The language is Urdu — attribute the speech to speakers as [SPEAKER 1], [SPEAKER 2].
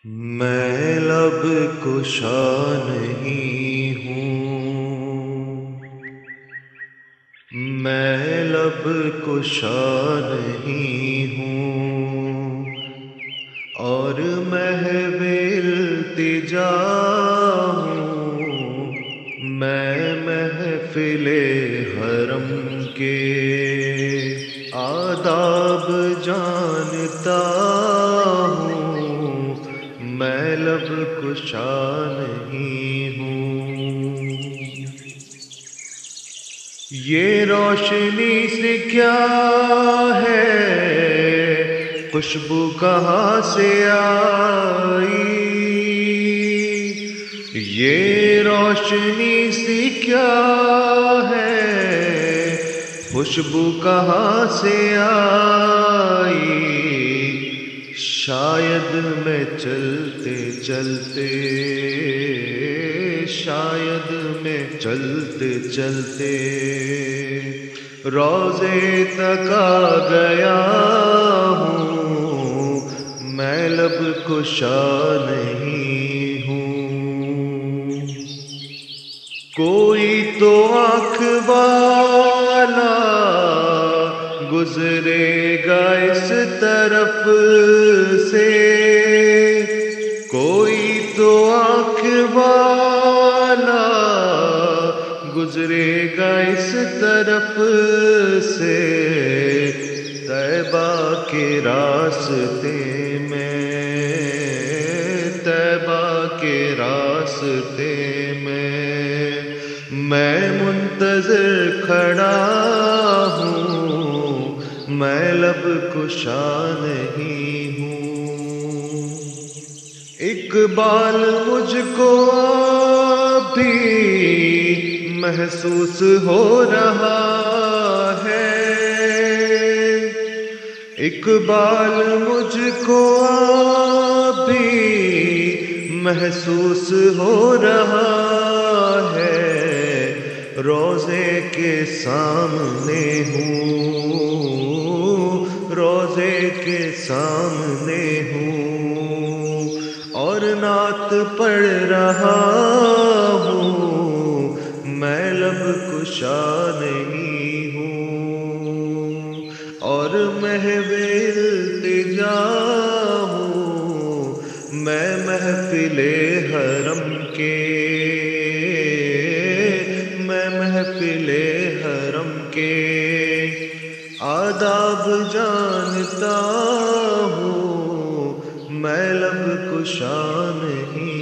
[SPEAKER 1] میں لب کشا نہیں ہوں، میں لب کشا نہیں ہوں، اور محو التجا ہوں، میں محفل حرم کے آداب جانتا ہوں، میں لب کشا نہیں ہوں۔ یہ روشنی سے کیا ہے، خوشبو کہاں سے آئی، یہ روشنی سے کیا ہے، خوشبو کہاں سے آئی، شاید میں چلتے چلتے، شاید میں چلتے چلتے روضے تک آ گیا ہوں، میں لب کشا نہیں ہوں۔ کوئی تو آنکھ والا گزرے گا اس طرف سے، کوئی تو آنکھ والا گزرے گا اس طرف سے، طیبہ کے راستے میں، طیبہ کے راستے میں منتظر کھڑا ہوں، میں لب کشا نہیں ہوں۔ اقبال مجھ کو بھی محسوس ہو رہا ہے، اقبال مجھ کو بھی محسوس ہو رہا ہے، روضے کے سامنے ہوں، روضے کے سامنے ہوں، اور نعت پڑھ رہا ہوں، میں لب کشا نہیں ہوں، اور محو التجا ہوں، میں محفل حرم کے، میں محفل حرم کے آداب جانتا ہوں، میں لب کشا نہیں